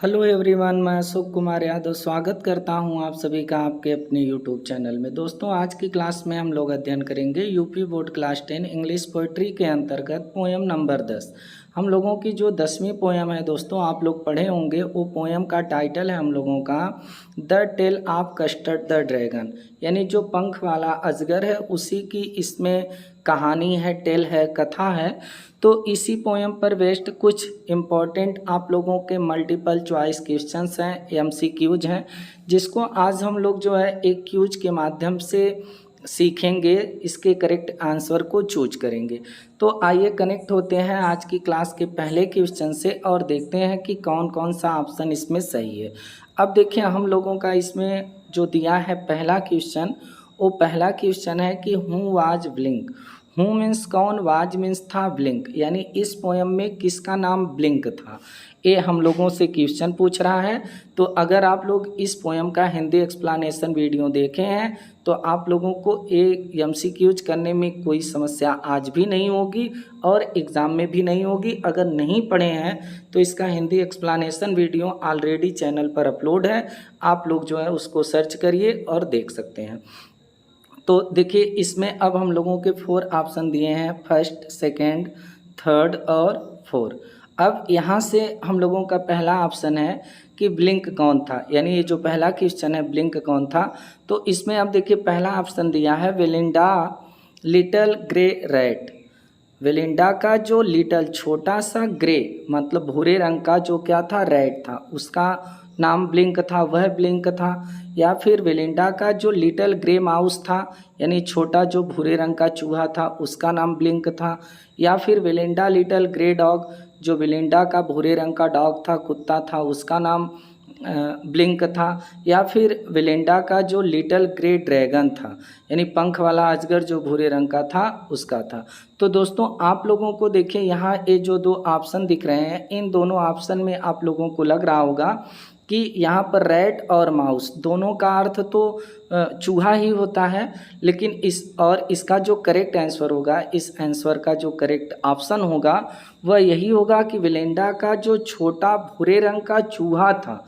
Hello everyone, मैं अशोक कुमार यादव स्वागत करता हूं आप सभी का आपके अपने यूट्यूब चैनल में। दोस्तों, आज की क्लास में हम लोग अध्ययन करेंगे UP board class 10 English poetry के अंतर्गत पोएम नंबर 10। हम लोगों की जो 10वीं पोएम है दोस्तों, आप लोग पढ़े होंगे। वो पोएम का टाइटल है हम लोगों का the tale of custard the dragon, यानी जो पंख वाला अजगर है उसी की इसमें कहानी है, टेल है, कथा है। तो इसी पोएम पर बेस्ड कुछ इम्पॉर्टेंट आप लोगों के मल्टीपल चॉइस क्वेश्चंस हैं, एमसीक्यूज हैं, जिसको आज हम लोग जो है एक क्यूज के माध्यम से सीखेंगे, इसके करेक्ट आंसर को चूज करेंगे। तो आइए कनेक्ट होते हैं आज की क्लास के पहले क्वेश्चन से और देखते हैं कि कौन कौन सा ऑप्शन इसमें सही है। अब देखिए, हम लोगों का इसमें जो दिया है पहला क्वेश्चन, वो पहला क्वेश्चन है कि who was blink. Who means कौन, वाज मीन्स था, ब्लिंक यानी इस पोएम में किसका नाम ब्लिंक था, ये हम लोगों से क्वेश्चन पूछ रहा है। तो अगर आप लोग इस पोएम का हिंदी एक्सप्लेनेशन वीडियो देखे हैं तो आप लोगों को ये एमसीक्यूज करने में कोई समस्या आज भी नहीं होगी और एग्ज़ाम में भी नहीं होगी। अगर नहीं पढ़े हैं तो इसका Hindi explanation video already channel पर अपलोड है, आप लोग जो है उसको सर्च करिए और देख सकते हैं। तो देखिए, इसमें अब हम लोगों के 4 ऑप्शन दिए हैं, फर्स्ट, सेकंड, थर्ड और 4। अब यहाँ से हम लोगों का पहला ऑप्शन है कि ब्लिंक कौन था, यानी ये जो पहला क्वेश्चन है ब्लिंक कौन था। तो इसमें अब देखिए पहला ऑप्शन दिया है Belinda little grey rat. Belinda का जो लिटिल छोटा सा ग्रे मतलब भूरे रंग का जो क्या था, रैट था, उसका नाम ब्लिंक था, वह ब्लिंक था। या फिर वेलिंडा का जो लिटिल ग्रे माउस था, यानी छोटा जो भूरे रंग का चूहा था, उसका नाम ब्लिंक था। या फिर वेलिंडा लिटिल ग्रे डॉग, जो वेलिंडा का भूरे रंग का डॉग था, कुत्ता था, उसका नाम ब्लिंक था। या फिर वेलिंडा का जो लिटिल ग्रे ड्रैगन था, यानी पंख वाला अजगर जो भूरे रंग का था, उसका था। तो दोस्तों, आप लोगों को देखिए यहाँ ये जो 2 ऑप्शन दिख रहे हैं, इन दोनों ऑप्शन में आप लोगों को लग रहा होगा कि यहाँ पर रैट और माउस दोनों का अर्थ तो चूहा ही होता है, लेकिन इसका जो करेक्ट आंसर होगा, इस आंसर का जो करेक्ट ऑप्शन होगा वह यही होगा कि वेलिंडा का जो छोटा भूरे रंग का चूहा था,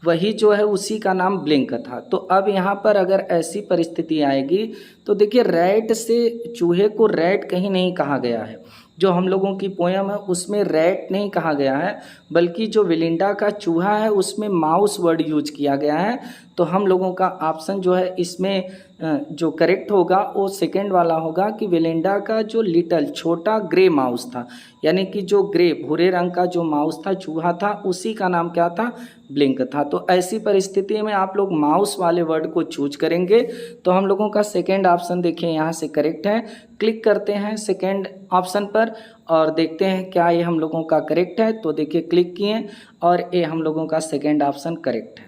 वही जो है उसी का नाम ब्लिंक था। तो अब यहाँ पर अगर ऐसी परिस्थिति आएगी तो देखिए, रैट से चूहे को रैट कहीं नहीं कहा गया है। जो हम लोगों की पोएम है उसमें रैट नहीं कहा गया है, बल्कि जो वेलिंडा का चूहा है उसमें माउस वर्ड यूज किया गया है। तो हम लोगों का ऑप्शन जो है इसमें जो करेक्ट होगा वो सेकंड वाला होगा कि वेलिंडा का जो लिटिल छोटा ग्रे माउस था, यानी कि जो ग्रे भूरे रंग का जो माउस था, चूहा था, उसी का नाम क्या था, ब्लिंक था। तो ऐसी परिस्थिति में आप लोग माउस वाले वर्ड को चूज करेंगे। तो हम लोगों का सेकंड ऑप्शन देखिए यहाँ से करेक्ट है। क्लिक करते हैं सेकंड ऑप्शन पर और देखते हैं क्या ये हम लोगों का करेक्ट है। तो देखिए, क्लिक किए और ये हम लोगों का सेकंड ऑप्शन करेक्ट है।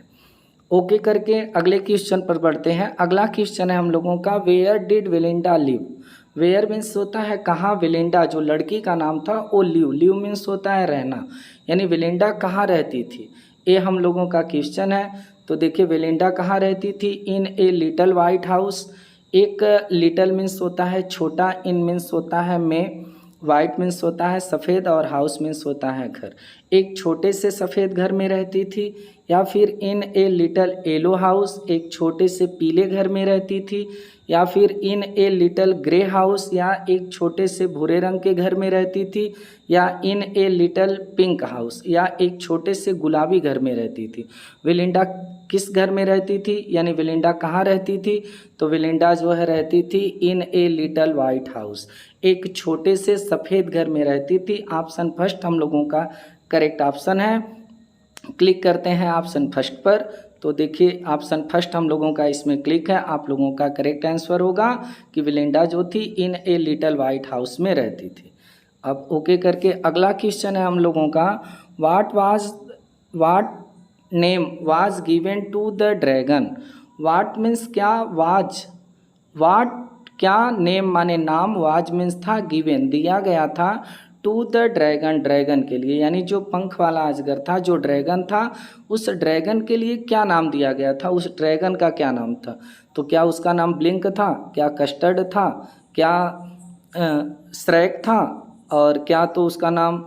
ओके करके अगले क्वेश्चन पर बढ़ते हैं। अगला क्वेश्चन है हम लोगों का, where did Belinda live. Where means होता है कहाँ, वेलिंडा जो लड़की का नाम था वो लिव, लिव मीन्स होता है रहना, यानी वेलिंडा कहाँ रहती थी, ये हम लोगों का क्वेश्चन है। तो देखिए, वेलिंडा कहाँ रहती थी, इन ए लिटिल वाइट हाउस। एक लिटिल मीन्स होता है छोटा, इन मीन्स होता है में, वाइट मीन्स होता है सफ़ेद और हाउस मीन्स होता है घर। एक छोटे से सफ़ेद घर में रहती थी। या फिर इन ए लिटिल येलो हाउस, एक छोटे से पीले घर में रहती थी। या फिर इन ए लिटिल ग्रे हाउस, या एक छोटे से भूरे रंग के घर में रहती थी। या इन ए लिटिल पिंक हाउस, या एक छोटे से गुलाबी घर में रहती थी। वेलिंडा किस घर में रहती थी, यानी वेलिंडा कहाँ रहती थी, तो वेलिंडा जो है रहती थी इन ए लिटिल वाइट हाउस, एक छोटे से सफ़ेद घर में रहती थी। ऑप्शन फर्स्ट हम लोगों का करेक्ट ऑप्शन है। क्लिक करते हैं ऑप्शन फर्स्ट पर। तो देखिए, ऑप्शन फर्स्ट हम लोगों का इसमें क्लिक है, आप लोगों का करेक्ट आंसर होगा कि वेलिंडा जो थी इन ए लिटिल वाइट हाउस में रहती थी। अब ओके करके अगला क्वेश्चन है हम लोगों का, what name was given to the dragon. What means क्या, वाज, वाट क्या, नेम माने नाम, वाज मीन्स था, गिवन दिया गया था, टू द ड्रैगन ड्रैगन के लिए, यानी जो पंख वाला अजगर था, जो ड्रैगन था, उस ड्रैगन के लिए क्या नाम दिया गया था, उस ड्रैगन का क्या नाम था। तो क्या उसका नाम ब्लिंक था, क्या कस्टर्ड था, क्या श्रैक था, और क्या तो उसका नाम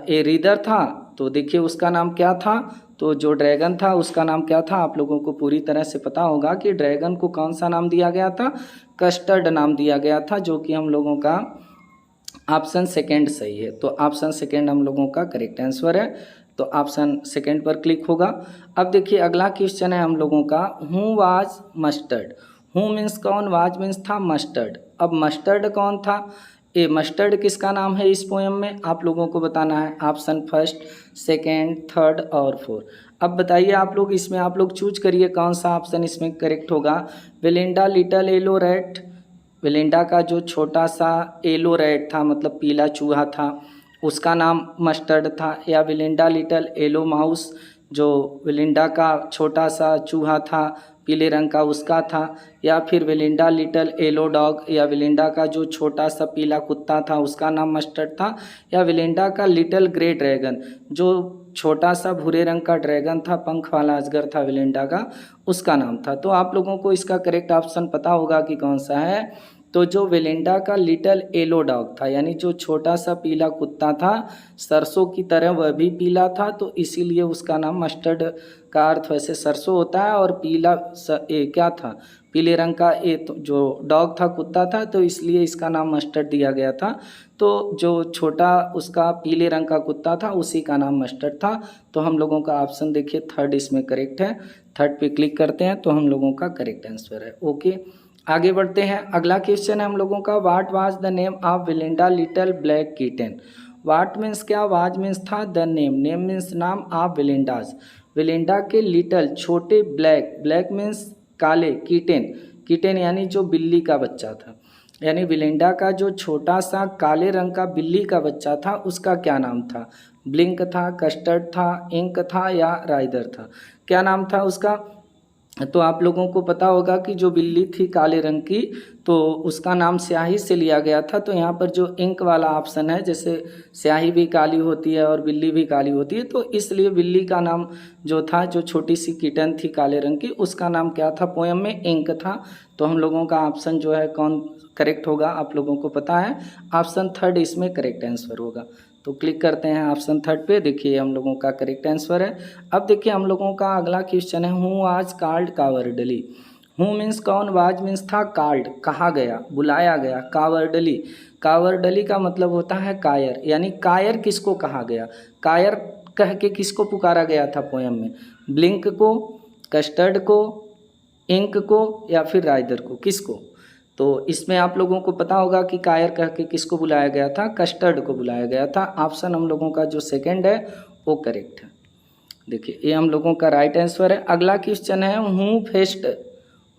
एरीदर था। तो देखिए उसका नाम क्या था, तो जो ड्रैगन था उसका नाम क्या था, आप लोगों को पूरी तरह से पता होगा कि ड्रैगन को कौन सा नाम दिया गया था, कस्टर्ड नाम दिया गया था, जो कि हम लोगों का ऑप्शन सेकेंड सही है। तो ऑप्शन सेकेंड हम लोगों का करेक्ट आंसर है, तो ऑप्शन सेकेंड पर क्लिक होगा। अब देखिए अगला क्वेश्चन है हम लोगों का, who was mustard. Who means कौन, वाज मीन्स था मस्टर्ड। अब मस्टर्ड कौन था, ये मस्टर्ड किसका नाम है इस पोएम में, आप लोगों को बताना है। ऑप्शन फर्स्ट, सेकेंड, थर्ड और फोर्थ। अब बताइए आप लोग, इसमें आप लोग चूज करिए कौन सा ऑप्शन इसमें करेक्ट होगा। Belinda little yellow rat, Belinda का जो छोटा सा येलो रैट था मतलब पीला चूहा था उसका नाम मस्टर्ड था, या बेलिंडा लिटिल येलो माउस, जो बेलिंडा का छोटा सा चूहा था पीले रंग का उसका था, या फिर बेलिंडा लिटिल येलो डॉग, या बेलिंडा का जो छोटा सा पीला कुत्ता था उसका नाम मस्टर्ड था, या बेलिंडा का लिटिल ग्रे ड्रैगन, जो छोटा सा भूरे रंग का ड्रैगन था, पंख वाला अजगर था बेलिंडा का, उसका नाम था। तो आप लोगों को इसका करेक्ट ऑप्शन पता होगा कि कौन सा है। तो जो बेलिंडा का लिटिल येलो डॉग था, यानी जो छोटा सा पीला कुत्ता था, सरसों की तरह वह भी पीला था, तो इसीलिए उसका नाम मस्टर्ड का अर्थ वैसे सरसों होता है, और पीला क्या था, पीले रंग का जो डॉग था कुत्ता था, तो इसलिए इसका नाम मस्टर्ड दिया गया था। तो जो छोटा उसका पीले रंग का कुत्ता था उसी का नाम मस्टर्ड था। तो हम लोगों का ऑप्शन देखिए थर्ड इसमें करेक्ट है। थर्ड पे क्लिक करते हैं तो हम लोगों का करेक्ट आंसर है। ओके, आगे बढ़ते हैं। अगला क्वेश्चन है हम लोगों का, what was the name of Belinda little black kitten. What means क्या, वाज मीन्स था, द नेम, नेम मीन्स नाम, ऑफ बेलिंडाज, बेलिंडा के लिटिल छोटे, ब्लैक, ब्लैक मीन्स काले, किटन, किटन यानी जो बिल्ली का बच्चा था, यानी बेलिंडा का जो छोटा सा काले रंग का बिल्ली का बच्चा था उसका क्या नाम था। ब्लिंक था, कस्टर्ड था, इंक था या राइडर था, क्या नाम था उसका। तो आप लोगों को पता होगा कि जो बिल्ली थी काले रंग की तो उसका नाम स्याही से लिया गया था। तो यहाँ पर जो इंक वाला ऑप्शन है, जैसे स्याही भी काली होती है और बिल्ली भी काली होती है, तो इसलिए बिल्ली का नाम जो था, जो छोटी सी किटन थी काले रंग की, उसका नाम क्या था पोएम में, इंक था। तो हम लोगों का ऑप्शन जो है कौन करेक्ट होगा, आप लोगों को पता है, ऑप्शन थर्ड इसमें करेक्ट आंसर होगा। तो क्लिक करते हैं ऑप्शन थर्ड पे, देखिए हम लोगों का करेक्ट आंसर है। अब देखिए हम लोगों का अगला क्वेश्चन है, हु आज कॉल्ड कावर्डली। हु मीन्स कौन, वाज मीन्स था कॉल्ड कहा गया, बुलाया गया, कावर्डली, कावर्डली का मतलब होता है कायर, यानी कायर किसको कहा गया, कायर कह के किसको पुकारा गया था पोएम में, ब्लिंक को, कस्टर्ड को, इंक को या फिर राइडर को, किसको। तो इसमें आप लोगों को पता होगा कि कायर कह के किसको बुलाया गया था, कस्टर्ड को बुलाया गया था। ऑप्शन हम लोगों का जो सेकंड है वो करेक्ट है। देखिए ये हम लोगों का राइट आंसर है। अगला क्वेश्चन है, हु फेस्ड।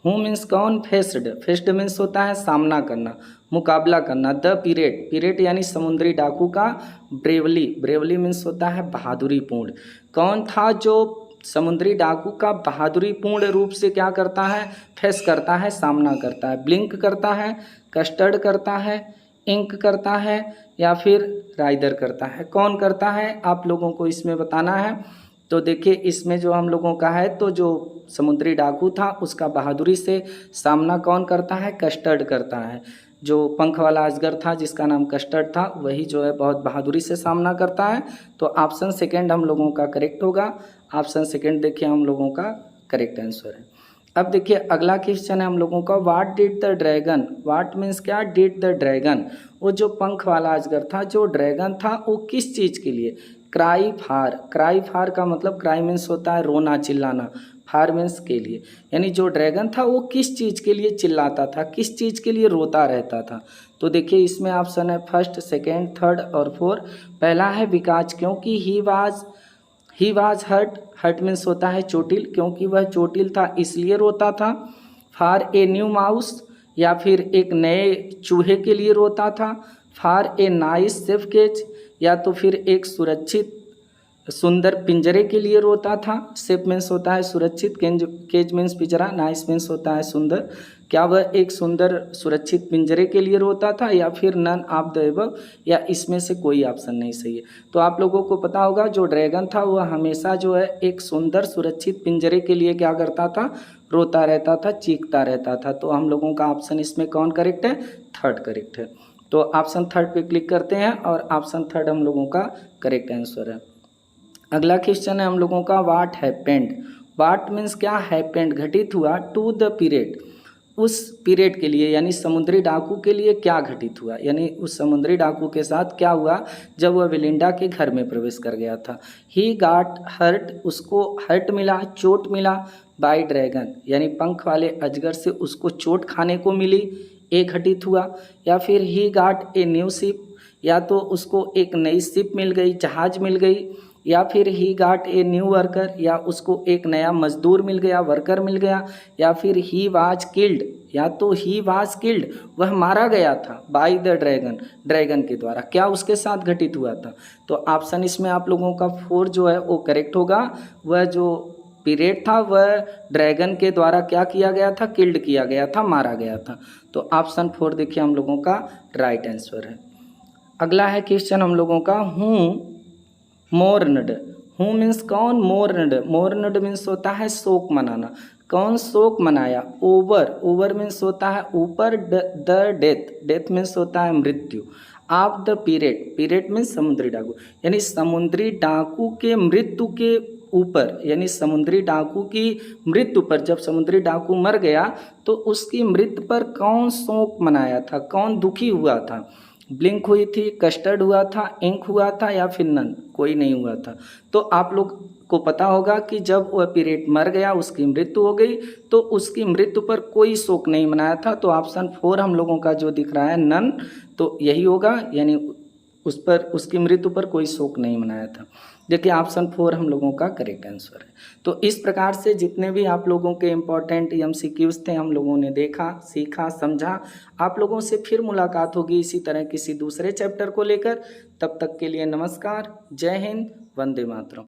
हु मीन्स कौन, फेस्ड, फेस्ड मीन्स होता है सामना करना, मुकाबला करना। द पीरेट, पीरेट यानी समुद्री डाकू का, ब्रेवली, ब्रेवली मीन्स होता है बहादुरी पूर्ण। कौन था जो समुद्री डाकू का बहादुरी पूर्ण रूप से क्या करता है, फेस करता है, सामना करता है। ब्लिंक करता है, कस्टर्ड करता है, इंक करता है या फिर राइडर करता है, कौन करता है आप लोगों को इसमें बताना है। तो देखिए इसमें जो हम लोगों का है, तो जो समुद्री डाकू था उसका बहादुरी से सामना कौन करता है, कस्टर्ड करता है। जो पंख वाला अजगर था जिसका नाम कस्टर्ड था, वही जो है बहुत बहादुरी से सामना करता है। तो ऑप्शन सेकंड हम लोगों का करेक्ट होगा। ऑप्शन सेकंड देखिए हम लोगों का करेक्ट आंसर है। अब देखिए अगला क्वेश्चन है हम लोगों का, what did the dragon. What means क्या, डिड द ड्रैगन, वो जो पंख वाला अजगर था, जो ड्रैगन था, वो किस चीज़ के लिए, क्राई फार, क्राई फार का मतलब, क्राई मीन्स होता है रोना चिल्लाना, फार मीन्स के लिए, यानी जो ड्रैगन था वो किस चीज़ के लिए चिल्लाता था, किस चीज़ के लिए रोता रहता था। तो देखिए इसमें ऑप्शन है फर्स्ट, सेकेंड, थर्ड और फोर्थ। पहला है बिकॉज, क्योंकि he was hurt, hurt means होता है चोटिल, क्योंकि वह चोटिल था इसलिए रोता था। फॉर ए न्यू माउस, या फिर एक नए चूहे के लिए रोता था। For a nice safe cage, या तो फिर एक सुरक्षित सुंदर पिंजरे के लिए रोता था। सेफ मीन्स होता है सुरक्षित, केज मीन्स पिंजरा, नाइस मीन्स होता है सुंदर। क्या वह एक सुंदर सुरक्षित पिंजरे के लिए रोता था, या फिर नन ऑफ द एबव, या इसमें से कोई ऑप्शन नहीं सही है। तो आप लोगों को पता होगा जो ड्रैगन था वह हमेशा जो है एक सुंदर सुरक्षित पिंजरे के लिए क्या करता था, रोता रहता था, चीखता रहता था। तो हम लोगों का ऑप्शन इसमें कौन करेक्ट है, थर्ड करेक्ट है। तो ऑप्शन थर्ड पे क्लिक करते हैं और ऑप्शन थर्ड हम लोगों का करेक्ट आंसर है। अगला क्वेश्चन है हम लोगों का व्हाट हैपेंड। व्हाट मीन्स क्या, हैपेंड घटित हुआ, टू द पीरियड उस पीरियड के लिए यानी समुद्री डाकू के लिए क्या घटित हुआ, यानी उस समुद्री डाकू के साथ क्या हुआ जब वह बेलिंडा के घर में प्रवेश कर गया था। ही गाट हर्ट, उसको हर्ट मिला, चोट मिला, बाय ड्रैगन यानी पंख वाले अजगर से उसको चोट खाने को मिली, ये घटित हुआ। या फिर ही गाट ए न्यू शिप, या तो उसको एक नई शिप मिल गई, जहाज मिल गई। या फिर ही गाट ए न्यू वर्कर, या उसको एक नया मजदूर मिल गया, वर्कर मिल गया। या फिर ही वाज किल्ड, या तो ही वाज किल्ड वह मारा गया था, बाय द ड्रैगन, ड्रैगन के द्वारा, क्या उसके साथ घटित हुआ था। तो ऑप्शन इसमें आप लोगों का 4 जो है वो करेक्ट होगा। वह जो पीरियड था वह ड्रैगन के द्वारा क्या किया गया था, किल्ड किया गया था, मारा गया था। तो ऑप्शन 4 देखिए हम लोगों का राइट आंसर है। अगला है क्वेश्चन हम लोगों का हूँ मोर्नड। हूँ मीन्स कौन, मोर्नड, मोर्नड मीन्स होता है शोक मनाना, कौन शोक मनाया। ओवर, ओवर मीन्स होता है ऊपर, द डेथ, डेथ मीन्स होता है मृत्यु। Of the period, period means समुद्री डाकू, यानी समुद्री डाकू के मृत्यु के ऊपर, यानी समुद्री डाकू की मृत्यु पर, जब समुद्री डाकू मर गया तो उसकी मृत्यु पर कौन शोक मनाया था, कौन दुखी हुआ था। ब्लिंक हुई थी, कस्टर्ड हुआ था, इंक हुआ था, या फिर नन, कोई नहीं हुआ था। तो आप लोग को पता होगा कि जब वह पीरियड मर गया, उसकी मृत्यु हो गई, तो उसकी मृत्यु पर कोई शोक नहीं मनाया था। तो ऑप्शन 4 हम लोगों का जो दिख रहा है नन, तो यही होगा, यानी उस पर, उसकी मृत्यु पर कोई शोक नहीं मनाया था। देखिए ऑप्शन 4 हम लोगों का करेक्ट आंसर है। तो इस प्रकार से जितने भी आप लोगों के इम्पोर्टेंट एमसीक्यूज थे हम लोगों ने देखा, सीखा, समझा। आप लोगों से फिर मुलाकात होगी इसी तरह किसी दूसरे चैप्टर को लेकर। तब तक के लिए नमस्कार, जय हिंद, वंदे मातरम।